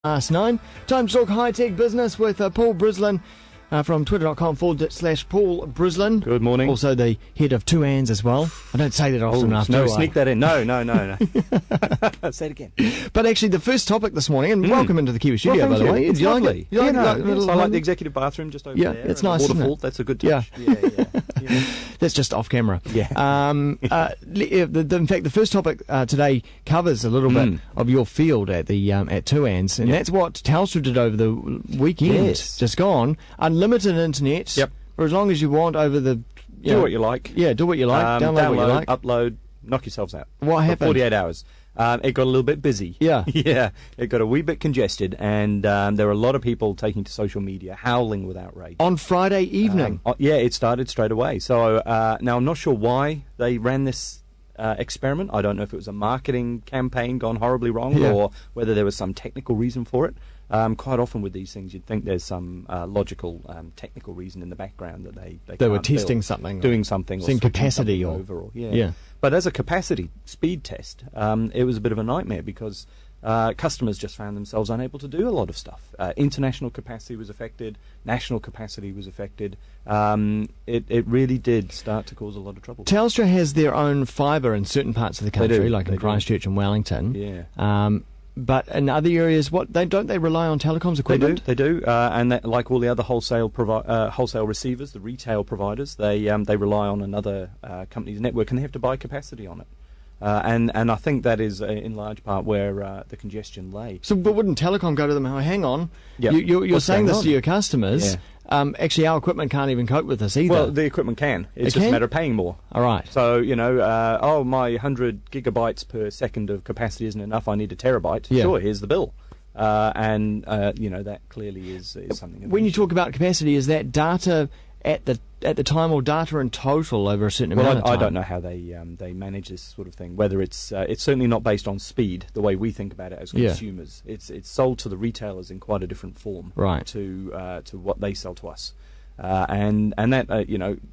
Past 9. Time to talk high-tech business with Paul Brislen from twitter.com/Paul Brislen. Good morning. Also the head of Two Hands as well. I don't say that often enough. No, sneak that in. No. Say it again. But actually, the first topic this morning, and welcome into the Kiwi studio, by the way. It's lovely. You like it? Yes, I like the executive bathroom just over there. Yeah, it's nice, isn't waterfall, it? that's a good touch. Yeah. That's just off camera. Yeah. In fact, the first topic today covers a little bit of your field at the at Two Hands, and that's what Telstra did over the weekend. Yes. Just gone. Unlimited internet. Yep. For as long as you want over the. Do what you like. Yeah, do what you like. Download what you like. Upload, knock yourselves out. What happened? 48 hours. It got a little bit busy. Yeah. Yeah. It got a wee bit congested, and there were a lot of people taking to social media, howling with outrage. On Friday evening. Yeah, it started straight away. So now I'm not sure why they ran this experiment. I don't know if it was a marketing campaign gone horribly wrong or whether there was some technical reason for it. Quite often with these things, you'd think there's some logical, technical reason in the background that they were can't testing build, something, doing something, or seeing switching capacity something or over, yeah. But as a capacity speed test, it was a bit of a nightmare because customers just found themselves unable to do a lot of stuff. International capacity was affected, national capacity was affected. It really did start to cause a lot of trouble. Telstra has their own fibre in certain parts of the country, like in do. Christchurch and Wellington. Yeah. But in other areas, don't they rely on telecoms equipment? They do, and that, like all the other wholesale receivers, the retail providers, they rely on another company's network, and they have to buy capacity on it. And I think that is in large part where the congestion lay. So, but wouldn't Telecom go to them? Oh, hang on, Yep. you're saying this on? to your customers. Yeah. Actually, our equipment can't even cope with this either. Well, the equipment can. It's just a matter of paying more. All right. So, my 100 gigabytes per second of capacity isn't enough. I need a terabyte. Yeah. Sure, here's the bill. That clearly is something. When you talk about capacity, is that data at the time or data in total over a certain amount of time? I don't know how they manage this sort of thing. Whether it's certainly not based on speed, the way we think about it as consumers. It's sold to the retailers in quite a different form, right, to what they sell to us. And that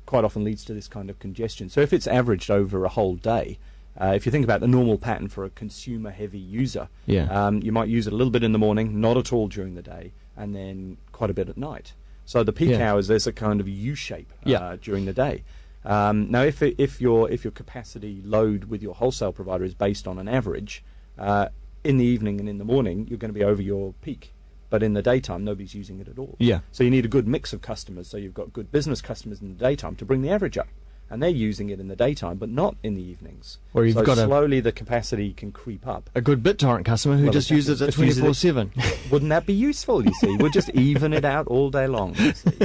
quite often leads to this kind of congestion. So if it's averaged over a whole day, if you think about the normal pattern for a consumer-heavy user, you might use it a little bit in the morning, not at all during the day, and then quite a bit at night. So the peak hours, there's a kind of U-shape during the day. Now, if your capacity load with your wholesale provider is based on an average, in the evening and in the morning, you're going to be over your peak. But in the daytime, nobody's using it at all. Yeah. So you need a good mix of customers. So you've got good business customers in the daytime to bring the average up. And they're using it in the daytime, but not in the evenings. Or you've got slowly the capacity can creep up. A good BitTorrent customer who just uses it 24/7. Wouldn't that be useful, you see? We'll just even it out all day long, you see.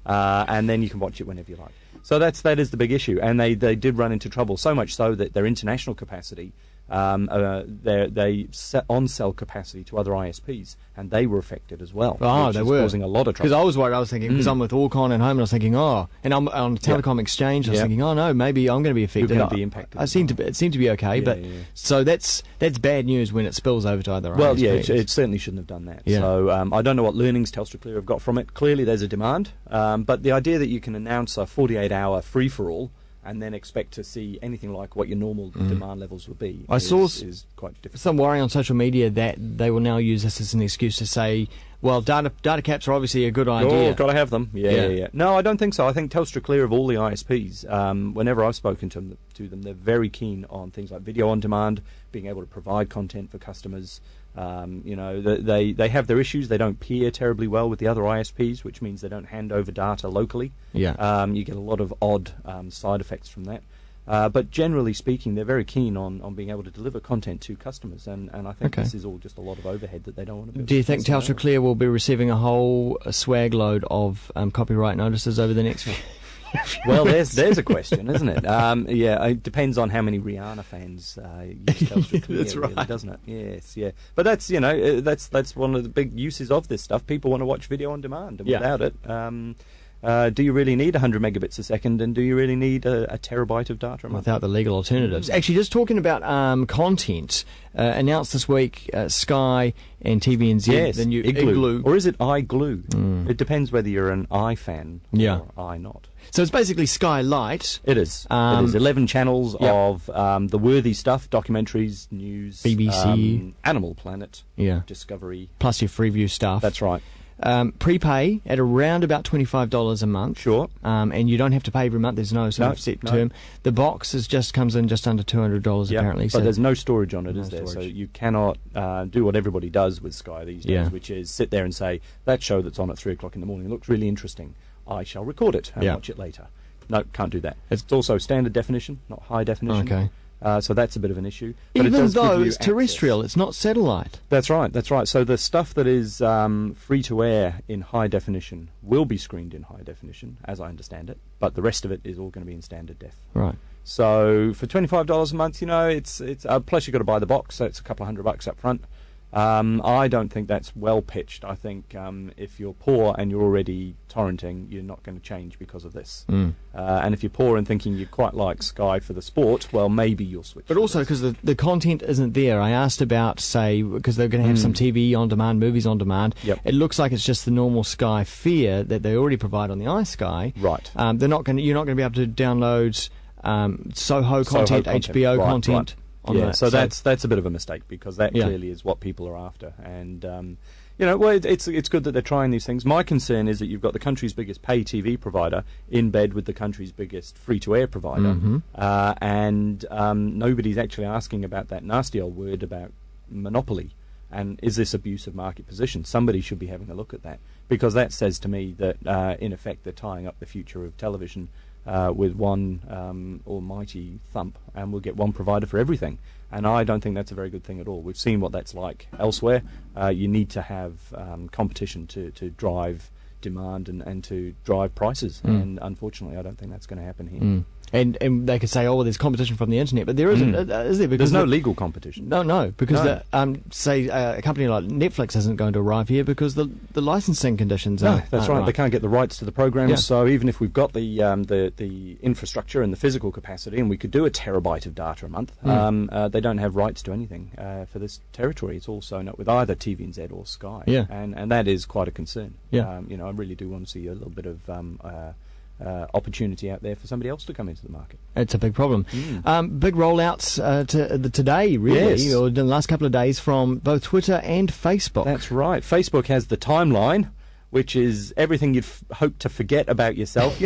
And then you can watch it whenever you like. So that is the big issue. And they did run into trouble, so much so that their international capacity, they on-sell capacity to other ISPs, and they were affected as well. Oh, which they is were causing a lot of trouble. Because I was worried. I was thinking, because I'm with Allcon and Home, and I was thinking, and I'm on Telecom Exchange. I was thinking, no, maybe I'm going to be affected. You're going to be impacted. It seemed to be okay, so that's bad news when it spills over to other ISPs. Well, it certainly shouldn't have done that. Yeah. So I don't know what learnings Telstra Clear have got from it. Clearly, there's a demand, but the idea that you can announce a 48-hour free-for-all and then expect to see anything like what your normal demand levels would be is quite difficult. Some worry on social media that they will now use this as an excuse to say, well, data caps are obviously a good idea. Oh, got to have them. Yeah. No, I don't think so. I think Telstra Clear of all the ISPs, whenever I've spoken to them, they're very keen on things like video on demand, being able to provide content for customers. They have their issues. They don't peer terribly well with the other ISPs, which means they don't hand over data locally. Yeah. You get a lot of odd side effects from that. But generally speaking, they're very keen on being able to deliver content to customers, and I think this is all just a lot of overhead that they don't want to do. Do you think Telstra Clear will be receiving a whole swag load of copyright notices over the next few? Well, there's a question, isn't it? It depends on how many Rihanna fans use Telstra Clear, that's right, really, doesn't it? Yes, yeah. But that's one of the big uses of this stuff. People want to watch video on demand, and without it, do you really need 100 megabits a second, and do you really need a terabyte of data a month? Without the legal alternatives. Actually, just talking about content, announced this week, Sky and TVNZ, the new Igloo. Or is it Igloo? It depends whether you're an I fan or I not. So it's basically Sky Lite. It is. It is 11 channels of the worthy stuff: documentaries, news, BBC, Animal Planet, yeah, Discovery, plus your Freeview stuff. That's right. Prepay at around about $25 a month. Sure. And you don't have to pay every month. There's no sort of set term. The box comes in just under $200 apparently. But so there's no storage on it, is there? storage. So you cannot do what everybody does with Sky these days, which is sit there and say, that show that's on at 3 o'clock in the morning looks really interesting. I shall record it and watch it later. No, can't do that. It's also standard definition, not high definition. Okay. So that's a bit of an issue. But Even it does though give you it's terrestrial, access. it's not satellite. That's right, that's right. So the stuff that is free to air in high definition will be screened in high definition, as I understand it, but the rest of it is all going to be in standard def. Right. So for $25 a month, it's plus you've got to buy the box, so it's a couple of $100 up front. I don't think that's well pitched. I think if you're poor and you're already torrenting, you're not going to change because of this. And if you're poor and thinking you quite like Sky for the sport, well, maybe you'll switch. But also because the content isn't there. I asked about, say, because they're going to have some TV on demand, movies on demand. Yep. It looks like it's just the normal Sky fare that they already provide on the iSky. Right. You're not going to be able to download Soho content, HBO content. Right. So that's a bit of a mistake, because that clearly is what people are after. And it's good that they're trying these things. My concern is that you've got the country's biggest pay TV provider in bed with the country's biggest free-to-air provider, and nobody's actually asking about that nasty old word about monopoly. And is this abuse of market position? Somebody should be having a look at that, because that says to me that, in effect, they're tying up the future of television with one almighty thump, and we'll get one provider for everything. And I don't think that's a very good thing at all. We've seen what that's like elsewhere. You need to have competition to drive demand and to drive prices. And unfortunately, I don't think that's going to happen here. And they could say, oh, well, there's competition from the internet, but there isn't, is there? Because there's no legal competition. No, because say a company like Netflix isn't going to arrive here because the licensing conditions are. No, that's right. They can't get the rights to the programs. Yeah. So even if we've got the infrastructure and the physical capacity, and we could do a terabyte of data a month, they don't have rights to anything for this territory. It's all sewn up with either TVNZ or Sky. Yeah. And that is quite a concern. Yeah. I really do want to see a little bit of opportunity out there for somebody else to come into the market. It's a big problem. Big rollouts today, really, Yes. or in the last couple of days, from both Twitter and Facebook. That's right. Facebook has the timeline, which is everything you'd hope to forget about yourself.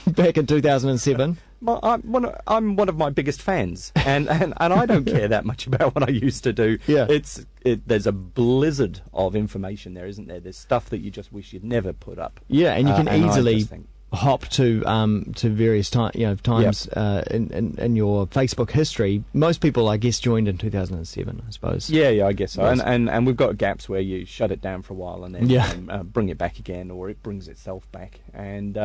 Back in 2007. I'm one of my biggest fans, and I don't care that much about what I used to do. Yeah. There's a blizzard of information there, isn't there? There's stuff that you just wish you'd never put up. Yeah, and you can and easily hop to various times in your Facebook history. Most people, I guess, joined in 2007, I suppose. Yeah, I guess so. Yes. And we've got gaps where you shut it down for a while and then bring it back again, or it brings itself back. And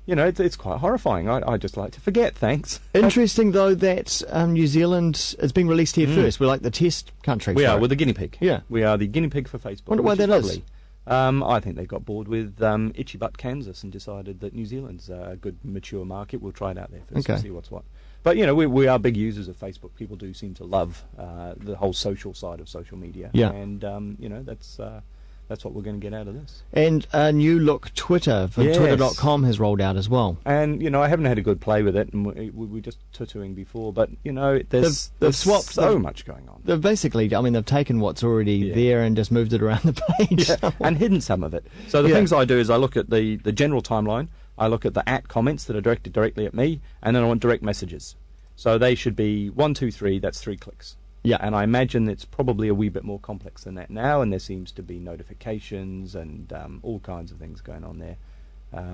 it's quite horrifying. I just like to forget. Thanks. Interesting though that New Zealand is being released here first. We're like the test country. We are. We're the guinea pig. Yeah, we are the guinea pig for Facebook. Wonder why that is. I think they got bored with itchy butt Kansas and decided that New Zealand's a good mature market. We'll try it out there first and see what's what. But we are big users of Facebook. People do seem to love the whole social side of social media. Yeah. And that's what we're going to get out of this. And a new look Twitter from Twitter.com has rolled out as well. And I haven't had a good play with it, and we were just tutuing before. But there's swapped so much going on. They've basically, they've taken what's already there and just moved it around the page. And hidden some of it. So the things I do is I look at the general timeline, I look at the comments that are directed directly at me, and then I want direct messages. So they should be 1, 2, 3, that's 3 clicks. Yeah. And I imagine it's probably a wee bit more complex than that now, and there seems to be notifications and all kinds of things going on there.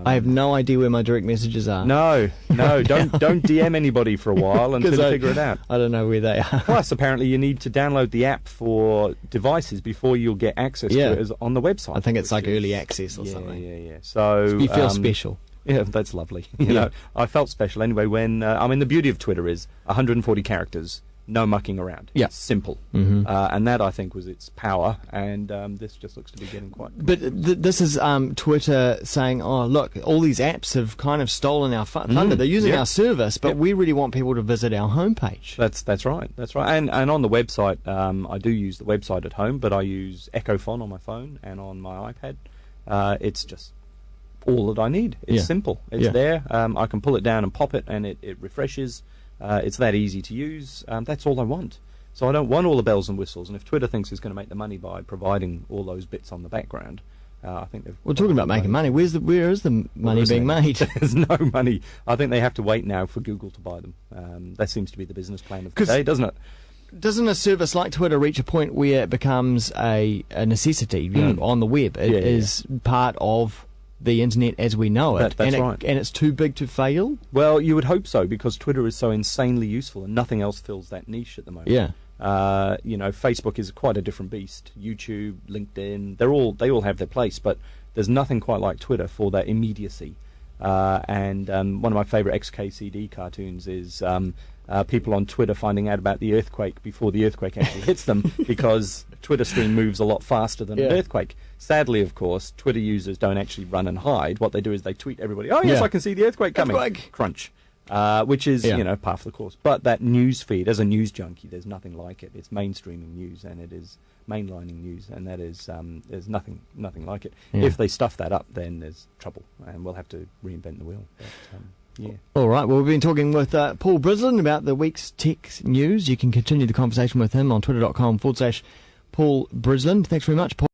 I have no idea where my direct messages are. No, don't DM anybody for a while until you figure it out. I don't know where they are. Plus, apparently, you need to download the app for devices before you'll get access to it on the website. I think it's like early access or something. Yeah. So you feel special. Yeah, that's lovely. You know, I felt special anyway when, the beauty of Twitter is 140 characters, no mucking around. Yeah. It's simple. Mm-hmm. And that, I think, was its power, and this just looks to be getting quite... But this is Twitter saying, oh, look, all these apps have kind of stolen our thunder. They're using our service, but we really want people to visit our homepage. That's right. And on the website, I do use the website at home, but I use Echophon on my phone and on my iPad. It's just all that I need. It's Yeah. simple. It's Yeah. there. I can pull it down and pop it, and it refreshes. It's that easy to use. That's all I want. So I don't want all the bells and whistles. And if Twitter thinks it's going to make the money by providing all those bits on the background, I think they've... Well, talking about making money, where is the money being made? There's no money. I think they have to wait now for Google to buy them. That seems to be the business plan of today, doesn't it? Doesn't a service like Twitter reach a point where it becomes a necessity, on the web? It is part of the internet as we know it. That's right. And it's too big to fail? Well, you would hope so, because Twitter is so insanely useful and nothing else fills that niche at the moment. Yeah. Facebook is quite a different beast. YouTube, LinkedIn, they all have their place, but there's nothing quite like Twitter for that immediacy. And one of my favourite XKCD cartoons is people on Twitter finding out about the earthquake before the earthquake actually hits them, because Twitter stream moves a lot faster than an earthquake. Sadly, of course, Twitter users don't actually run and hide. What they do is they tweet everybody, "Oh yes, I can see the earthquake coming." Crunch. Which is, par for the course. But that news feed, as a news junkie, there's nothing like it. It's mainstreaming news, and it is mainlining news, and that is there's nothing like it. Yeah. If they stuff that up, then there's trouble, and we'll have to reinvent the wheel. But, All right, well, we've been talking with Paul Brislen about the week's tech news. You can continue the conversation with him on twitter.com/Paul Brislen. Thanks very much, Paul.